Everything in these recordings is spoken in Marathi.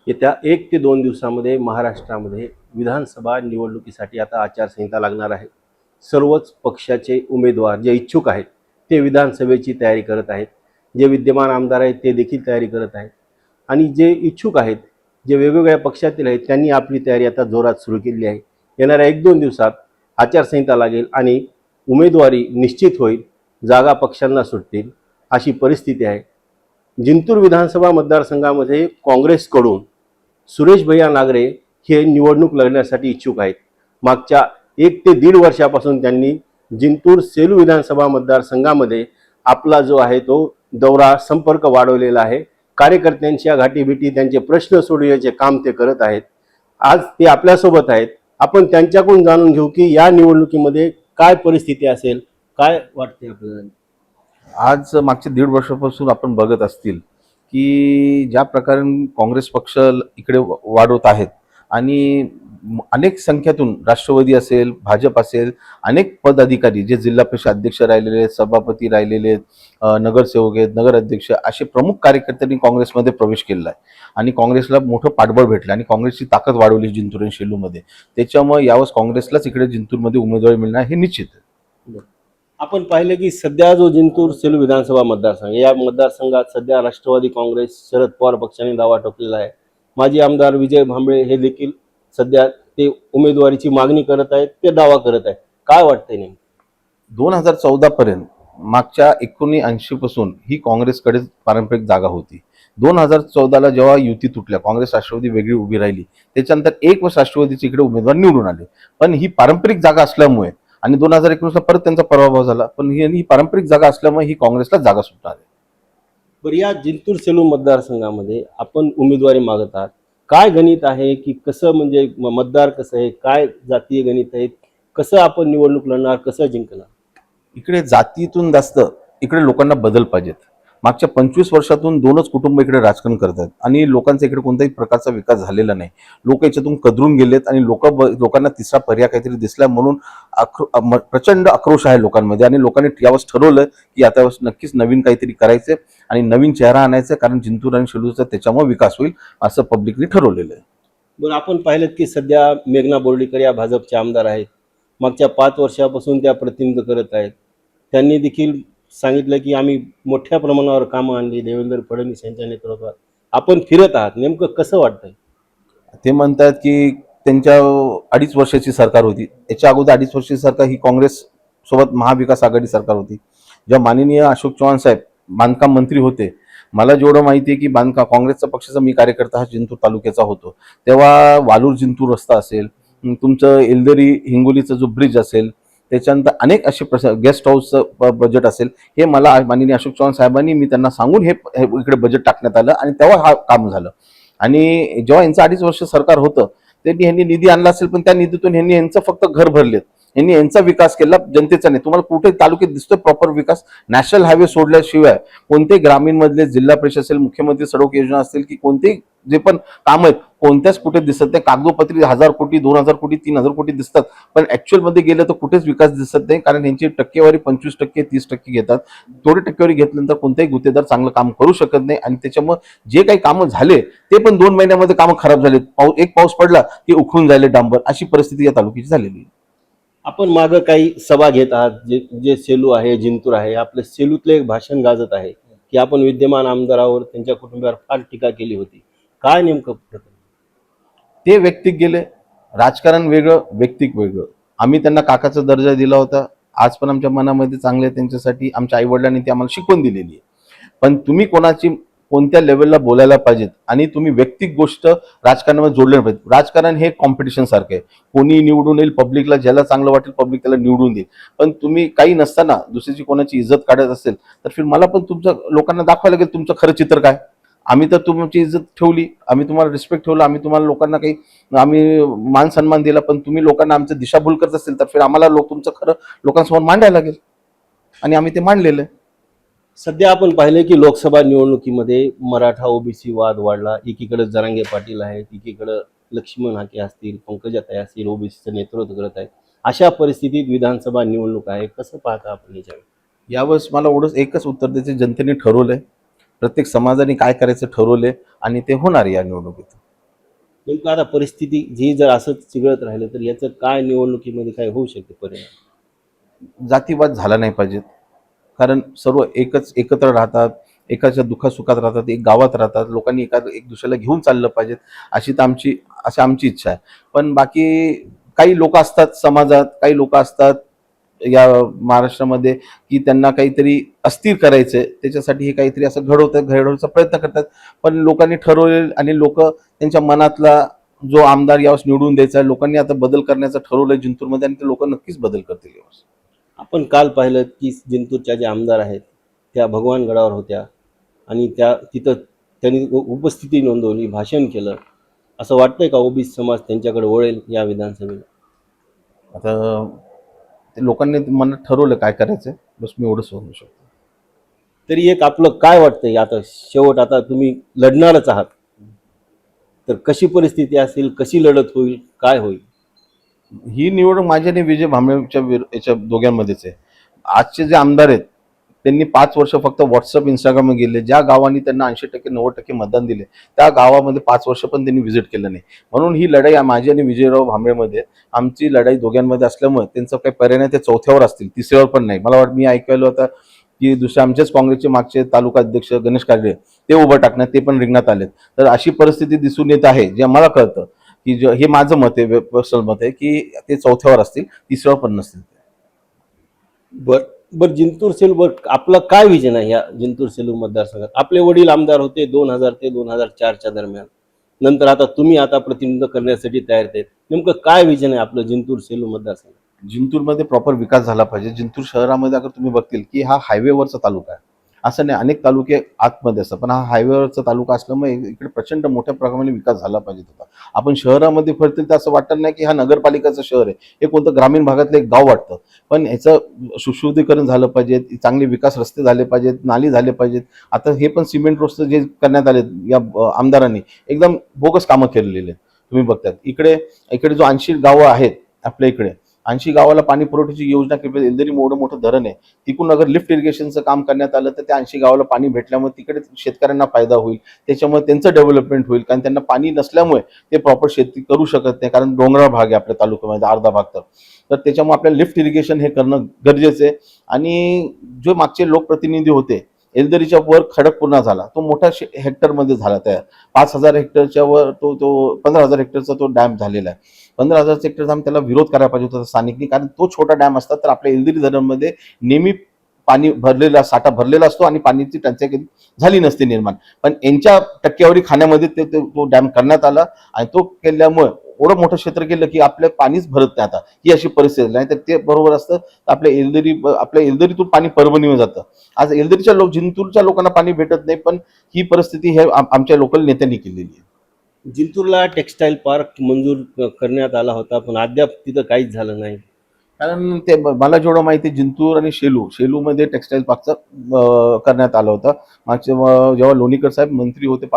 येत्या 1 ते 2 दिवसामध्ये महाराष्ट्रामध्ये विधानसभा निवडणुकीसाठी आता आचारसंहिता लागणार आहे. सर्वच पक्षाचे उमेदवार जे इच्छुक आहेत ते विधानसभेची तयारी करत आहेत. जे विद्यमान आमदार आहेत ते देखील तयारी करत आहेत आणि जे इच्छुक आहेत, जे वेगवेगळ्या पक्षातील आहेत त्यांनी आपली तयारी आता जोरात सुरू केली आहे. येणाऱ्या 1-2 दिवसात आचारसंहिता लागेल आणि उमेदवारी निश्चित होईल, जागा पक्षांना सुटतील अशी परिस्थिती आहे. जिंतूर विधानसभा मतदारसंघामध्ये काँग्रेसकडून सुरेश भैया नागरे हे निवडणूक लढण्यासाठी इच्छुक आहेत. मागच्या 1 ते दीड वर्षापासून त्यांनी जिंतूर सेलू विधानसभा मतदारसंघामध्ये आपला जो आहे तो दौरा संपर्क वाढवलेला आहे. कार्यकर्त्यांच्या गाठीभेटी, त्यांचे प्रश्न सोडवण्याचे काम ते करत आहेत. आज ते आपल्यासोबत आहेत. आपण त्यांच्याकडून जाणून घेऊ की या निवडणुकीमध्ये काय परिस्थिती असेल, काय वाटते आपल्याला. आज मागचे दीड वर्षापासून आपण बघत असतील की ज्या प्रकारे काँग्रेस पक्ष इकडे वाढवत आहेत आणि अनेक संख्यातून राष्ट्रवादी असेल, भाजप असेल, अनेक पदाधिकारी जे जिल्हा परिषद अध्यक्ष राहिलेले आहेत, सभापती राहिलेले आहेत, नगरसेवक आहेत, नगराध्यक्ष असे प्रमुख कार्यकर्त्यांनी काँग्रेसमध्ये प्रवेश केलेला आहे आणि काँग्रेसला मोठं पाठबळ भेटलं आणि काँग्रेसची ताकद वाढवली जिंतूर आणि शेलूमध्ये. त्याच्यामुळे यावेळेस काँग्रेसलाच इकडे जिंतूरमध्ये उमेदवारी मिळणार हे निश्चित आहे. आपण पाहिलं की सध्या जो जिंतूर सेलू विधानसभा मतदारसंघ, या मतदारसंघात सध्या राष्ट्रवादी काँग्रेस, शरद पवार पक्षाने दावा ठोकलेला आहे. माजी आमदार विजय भांबळे हे देखील सध्या ते उमेदवारीची मागणी करत आहेत, ते दावा करत आहेत. काय वाटतंय नेमकं? 2014 पर्यंत मागच्या 1980 पासून ही काँग्रेसकडे पारंपरिक जागा होती. 2014ला जेव्हा युती तुटल्या, काँग्रेस राष्ट्रवादी वेगळी उभी राहिली, त्याच्यानंतर एक वर्ष राष्ट्रवादीचे इकडे उमेदवार निवडून आले. पण ही पारंपरिक जागा असल्यामुळे आणि 2019ला परत त्यांचा पराभव झाला, पण ही पारंपरिक जागा असल्यामुळे ही काँग्रेसला जागा सुटणार आहे. बरं, या जिंतूर सेलू मतदारसंघामध्ये आपण उमेदवारी मागत आहात. काय गणित आहे की कसं, म्हणजे मतदार कसं आहे, काय जातीय गणित आहे, कसं आपण निवडणूक लढणार, कसं जिंकणार? इकडे जातीतून जास्त इकडे लोकांना बदल पाहिजेत. मागच्या 25 वर्षातून दोनच कुटुंब इकडे राजकारण करतात आणि लोकांचा इकडे कोणत्याही प्रकारचा विकास झालेला नाही. लोक याच्यातून कदरून गेलेत आणि लोकांना तिसरा पर्याय काहीतरी दिसला म्हणून प्रचंड आक्रोश आहे लोकांमध्ये आणि लोकांनी यावेळेस ठरवलं की आता नक्कीच नवीन काहीतरी करायचं आणि नवीन चेहरा आणायचा, कारण जिंतूर आणि शेलूरचा त्याच्यामुळे विकास होईल असं पब्लिकनी ठरवलेलं आहे. बरं, आपण पाहिलं की सध्या मेघना बोर्डीकर या भाजपचे आमदार आहेत. मागच्या 5 वर्षापासून त्या प्रतिनिधित्व करत आहेत. त्यांनी देखील सांगितलं की आम्ही मोठ्या प्रमाणावर कामं आणली देवेंद्र फडणवीस यांच्या नेतृत्वात. आपण फिरत आहात, नेमकं कसं वाटतंय? ते म्हणतात की त्यांच्या 2.5 वर्षाची सरकार होती, याच्या अगोदर 2.5 वर्षाची सरकार ही काँग्रेस सोबत महाविकास आघाडी सरकार होती. जेव्हा माननीय अशोक चव्हाण साहेब बांधकाम मंत्री होते, मला जेवढं माहिती आहे की बांधकाम काँग्रेसचा पक्षाचा मी कार्यकर्ता हा जिंतूर तालुक्याचा होतो, तेव्हा वालूर जिंतूर रस्ता असेल, तुमचं एलदरी हिंगोलीचा जो ब्रिज असेल, त्याच्यानंतर अनेक असे गेस्ट हाऊसचं बजेट असेल, हे मला माननीय अशोक चव्हाण साहेबांनी मी त्यांना सांगून हे इकडे बजेट टाकण्यात आलं आणि तेव्हा हा काम झालं. आणि जेव्हा यांचं 2.5 वर्ष सरकार होतं त्यांनी ह्यांनी निधी आणला असेल, पण त्या निधीतून ह्यांनी यांचं फक्त घर भरलेत, यांनी यांचा विकास केला, जनतेचा नाही. तुम्हाला कुठे तालुक्यात दिसतोय प्रॉपर विकास? नॅशनल हायवे सोडल्याशिवाय कोणते ग्रामीण मधले जिल्हा परिषद असेल, मुख्यमंत्री सडक योजना असतील की कोणते जे पण काम आहेत कोणत्याच कुठे दिसत नाही. कागदोपत्री 1000 कोटी, 2000 कोटी, 3000 कोटी दिसतात, पण ऍक्च्युअल मध्ये गेलं तर कुठेच विकास दिसत नाही, कारण यांची टक्केवारी 25%, 30% घेतात. थोडी टक्केवारी घेतल्यानंतर कोणताही गुत्तेदार चांगलं काम करू शकत नाही आणि त्याच्यामुळे जे काही कामं झाले ते पण 2 महिन्यामध्ये कामं खराब झाले. एक पाऊस पडला की उखळून जायले डांबर, अशी परिस्थिती या तालुक्याची झालेली आहे. आपण मागं काही सभा घेत आहात, जे जे सेलू आहे, जिंतूर आहे, आपलं सेलूतलं एक भाषण गाजत आहे की आपण विद्यमान आमदारावर, त्यांच्या कुटुंबावर फार टीका केली होती. काय नेमकं प्रकरण? ते व्यक्तिक गेले, राजकारण वेगळं, व्यक्तिक वेगळं. आम्ही त्यांना काकाचा दर्जा दिला होता, आज पण आमच्या मनामध्ये चांगले आहे त्यांच्यासाठी. आमच्या आई वडिलांनी ती आम्हाला शिकवण दिलेली आहे. पण तुम्ही कोणाची कोणत्या लेवलला बोलायला पाहिजेत आणि तुम्ही व्यक्तिक गोष्ट राजकारणामध्ये जोडले पाहिजे. राजकारण हे कॉम्पिटिशन सारखं आहे. कोणी निवडून येईल, पब्लिकला ज्याला चांगलं वाटेल पब्लिक त्याला निवडून देईल. पण तुम्ही काही नसताना दुसऱ्याची कोणाची इज्जत काढत असेल तर फिर मला पण तुमचं लोकांना दाखवायला लागेल तुमचं खरं चित्र काय. आम्ही तर तुमची इज्जत ठेवली, आम्ही तुम्हाला रिस्पेक्ट ठेवला, आम्ही तुम्हाला लोकांना काही आम्ही मान सन्मान दिला, पण तुम्ही लोकांना आमचं दिशाभूल करत असेल तर फिर आम्हाला तुमचं खरं लोकांसमोर मांडायला लागेल आणि आम्ही ते मांडलेलं आहे. सध्या आपण पाहिले की लोकसभा निवडणुकीमध्ये मराठा ओबीसी वाद वाढला. एकीकडे जरांगे पाटील आहेत, एकीकडे लक्ष्मण हाके असतील, पंकजाताई असतील, ओबीसीचं नेतृत्व करत आहेत. अशा परिस्थितीत विधानसभा निवडणूक आहे, कसं पाहता आपण याच्यावर? यावेळेस मला एवढंच एकच उत्तर द्यायचं, जनतेने ठरवलंय, प्रत्येक समाजाने काय करायचं ठरवलंय आणि ते होणार या निवडणुकीत. नेमकं आता परिस्थिती जी जर असंच चिघळत राहिलं तर याचं काय निवडणुकीमध्ये काय होऊ शकते परिणाम? जातीवाद झाला नाही पाहिजेत. कारण सर्व एकत्र राहतात, एकाच्या दुःखासुखात राहतात, एक गावात राहतात. लोकांनी एक दुसऱ्याला घेऊन चाललं पाहिजे, अशी आमची इच्छा आहे. पण बाकी काही लोक असतात समाजात, काही लोक असतात या महाराष्ट्रामध्ये, की त्यांना काहीतरी अस्थिर करायचंय, त्याच्यासाठी हे काहीतरी असं घडवण्याचा प्रयत्न करतात. पण लोकांनी ठरवले आणि लोक त्यांच्या मनातला जो आमदार यावेळेस निवडून द्यायचा आहे, लोकांनी आता बदल करण्याचं ठरवलंय जिंतूरमध्ये आणि ते लोक नक्कीच बदल करतील यावेळेस. आपण काल पाहिलं की जिंतूरच्या ज्या आमदार आहेत त्या भगवानगडावर होत्या आणि त्या तिथं त्यांनी उपस्थिती नोंदवली, भाषण केलं. असं वाटतंय का ओबीसी समाज त्यांच्याकडे वळेल या विधानसभेला? आता ते लोकांनी मनात ठरवलं काय करायचंय, बस मी एवढंच सांगू शकतो. तरी एक आपलं काय वाटतंय आता शेवट, आता तुम्ही लढणारच आहात, तर कशी परिस्थिती असेल, कशी लढत होईल, काय होईल? ही निवडणूक माझ्या आणि विजय भांबळेच्या याच्या दोघांमध्येच आहे. आजचे जे आमदार आहेत त्यांनी 5 वर्ष फक्त व्हॉट्सअप इंस्टाग्राम गेले. ज्या गावांनी त्यांना 80% 90% मतदान दिले त्या गावामध्ये 5 वर्ष पण त्यांनी व्हिजिट केलं नाही. म्हणून ही लढाई माझी आणि विजयराव भांबळेमध्ये, आमची लढाई दोघांमध्ये असल्यामुळे त्यांचा काही पर्याय नाही. ते चौथ्यावर असतील, तिसऱ्यावर पण नाही. मला वाटतं मी ऐकायला होता की दुसरे आमचेच काँग्रेसचे मागचे तालुका अध्यक्ष गणेश कागडे ते उभं टाकण्यात, ते पण रिंगणात आलेत. तर अशी परिस्थिती दिसून येत आहे, जे मला कळतं की हे माझं मत आहे, पर्सनल मत आहे की ते चौथ्यावर असतील, तिसऱ्यावर पण नसतील. बर बर जिंतूर सेलू, बर आपलं काय विजन आहे या जिंतूर सेलू मतदारसंघात? आपले वडील आमदार होते 2000 ते 2004च्या दरम्यान, नंतर आता तुम्ही आता प्रतिनिधित्व करण्यासाठी तयार आहेत. नेमकं काय विजन आहे आपलं जिंतूर सेलू मतदारसंघात? जिंतूरमध्ये प्रॉपर विकास झाला पाहिजे. जिंतूर शहरामध्ये अगर तुम्ही बघतील की हा हायवेवरचा तालुका आहे, असं नाही अनेक तालुके आतमध्ये असतात, पण हा हायवेवरचा तालुका असल्यामुळे इकडे प्रचंड मोठ्या प्रमाणाने विकास झाला पाहिजे होता. आपण शहरामध्ये फिरतील तर असं वाटत नाही की हा नगरपालिकाचं शहर आहे, हे कोणतं ग्रामीण भागातलं एक गाव वाटतं. पण ह्याचं सुशोभीकरण झालं पाहिजे, चांगले विकास रस्ते झाले पाहिजेत, नाली झाले पाहिजेत. आता हे पण सिमेंट रस्ते जे करण्यात आले या आमदारांनी, एकदम बोगस कामं केलेली आहेत. तुम्ही बघतात इकडे इकडे जो 80 गावं आहेत आपल्या इकडे, 80 गावाला पाणी पुरवठ्याची योजना केली. एलदरी एवढं मोठं धरण आहे, तिकडून अगर लिफ्ट इरिगेशनचं काम करण्यात आलं तर त्या 80 गावाला पाणी भेटल्यामुळे तिकडे शेतकऱ्यांना फायदा होईल. त्याच्यामुळे त्यांचं डेव्हलपमेंट होईल, कारण त्यांना पाणी नसल्यामुळे ते प्रॉपर शेती करू शकत नाही, कारण डोंगराळ भाग आहे आपल्या तालुक्यामध्ये अर्धा भाग. तर त्याच्यामुळे आपल्याला लिफ्ट इरिगेशन हे करणं गरजेचं आहे. आणि जे मागचे लोकप्रतिनिधी होते, एलदरीच्या वर खडक पूर्ण झाला, तो मोठ्या हेक्टरमध्ये झाला तयार. 5,000 हेक्टरच्या वर तो 15,000 हेक्टरचा तो डॅम झालेला आहे. 15,000 हेक्टर डॅम, त्याला विरोध करायला पाहिजे होता स्थानिकनी, कारण तो छोटा डॅम असतात तर आपल्या एलदरी धरणमध्ये नेहमी पाणी भरलेला, साठा भरलेला असतो आणि पाण्याची टंचाई कधी झाली नसते निर्माण. पण यांच्या टक्केवारी खाण्यामध्ये तो डॅम करण्यात आला आणि तो केल्यामुळे एवढं मोठं क्षेत्र केलं की आपलं पाणीच भरत नाही आता, ही अशी परिस्थिती नाही. तर ते बरोबर असतं तर आपल्या एलदरीतून पाणी परभणीवर जातं. आज एलदरीच्या जिंतूरच्या लोकांना पाणी भेटत नाही, पण ही परिस्थिती हे आमच्या लोकल नेत्यांनी केलेली आहे. जिंतूरला टेक्सटाईल पार्क मंजूर करण्यात आला होता, पण अद्याप तिथं काहीच झालं नाही. कारण ते मला जेवढं माहिती आहे, जिंतूर आणि शेलूमध्ये टेक्सटाईल पार्कचं करण्यात आलं होतं. मागचे जेव्हा लोणीकर साहेब मंत्री होते,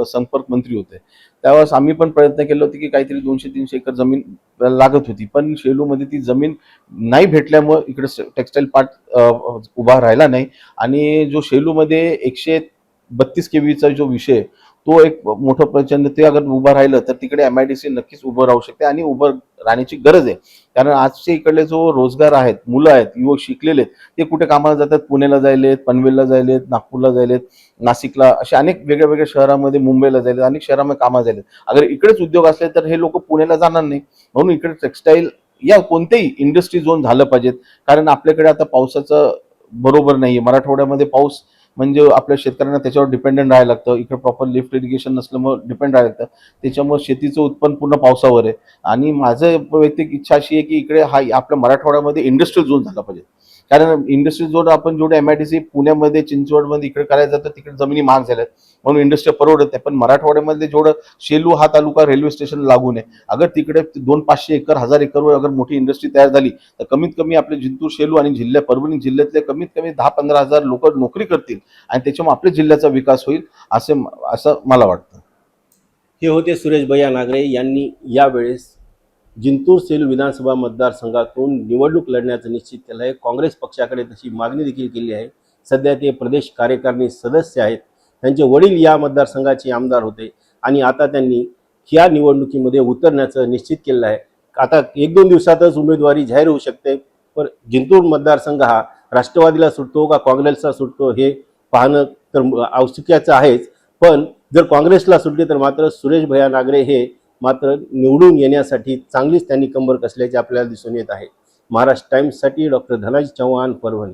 संपर्क मंत्री होते, त्यावेळेस आम्ही पण प्रयत्न केले होते की काहीतरी 200-300 एकर जमीन लागत होती, पण शेलूमध्ये ती जमीन नाही भेटल्यामुळे इकडे टेक्सटाईल पार्क उभा राहिला नाही. आणि जो शेलूमध्ये 132 केवीचा जो विषय, तो एक मोठं प्रचंड, ते अगर उभं राहिलं तर तिकडे MIDC नक्कीच उभं राहू शकते आणि उभं राहण्याची गरज आहे. कारण आजचे इकडले जो रोजगार आहेत, मुलं आहेत, युवक शिकलेले आहेत, ते कुठे कामाला जातात? पुण्याला जायलेत, पनवेलला जायलेत, नागपूरला जायलेत, नाशिकला, असे अनेक वेगळ्या वेगळ्या शहरामध्ये, मुंबईला जायलेत, अनेक शहरामध्ये कामाला जायलेत. अगर इकडेच उद्योग असले तर हे लोक पुण्याला जाणार नाही. म्हणून इकडे टेक्सटाईल या कोणतेही इंडस्ट्री झोन झालं पाहिजेत. कारण आपल्याकडे आता पावसाचं बरोबर नाहीये. मराठवाड्यामध्ये पाऊस म्हणजे आपल्या शेतकऱ्यांना त्याच्यावर डिपेंडंट राहायला लागतं. इकडे प्रॉपर लिफ्ट इरिगेशन नसल्यामुळे डिपेंड राहायला लागतं. त्याच्यामुळे शेतीचं उत्पन्न पूर्ण पावसावर आहे. आणि माझं वैयक्तिक इच्छा अशी आहे की इकडे आपल्या मराठवाड्यामध्ये इंडस्ट्रियल झोन झाला पाहिजे. कारण इंडस्ट्रियल झोन आपण जेवढे MIDC पुण्यामध्ये, चिंचवडमध्ये इकडे करायला जातं, तिकडे जमिनी महाग झाल्यात, म्हणून इंडस्ट्री परवडत नाही. पण मराठवाड्यामध्ये जेवढं शेलू हा तालुका रेल्वे स्टेशन लागून आहे, अगर तिकडे 200-500 एकर, 1000 एकरवर अगर मोठी इंडस्ट्री तयार झाली तर कमीत कमी आपले जिंतूर, शेलू आणि परभणी जिल्ह्यातले कमीत कमी 10-15 हजार लोक नोकरी करतील आणि त्याच्यामुळे आपल्या जिल्ह्याचा विकास होईल, असं मला वाटतं. हे होते सुरेश भैया नागरे यांनी यावेळेस जिंतूर सेलू विधानसभा मतदारसंघातून निवडणूक लढण्याचं निश्चित केलं आहे. काँग्रेस पक्षाकडे तशी मागणी देखील केली आहे. सध्या ते प्रदेश कार्यकारिणी सदस्य आहेत. त्यांचे वडील या मतदारसंघाचे आमदार होते आणि आता त्यांनी या निवडणुकीमध्ये उतरण्याचं निश्चित केलेलं आहे. आता 1-2 दिवसातच उमेदवारी जाहीर होऊ शकते, पण जिंतूर मतदारसंघ हा राष्ट्रवादीला सुटतो का काँग्रेसला सुटतो हे पाहणं तर औत्सुक्याचं आहेच. पण जर काँग्रेसला सुटले तर मात्र सुरेश भैया नागरे हे मात्र निवडून येण्यासाठी चांगलीच त्यांनी कंबर कसल्याचे आपल्याला दिसून येत आहे. महाराष्ट्र टाइम्ससाठी डॉक्टर धनाजी चव्हाण, परभणी.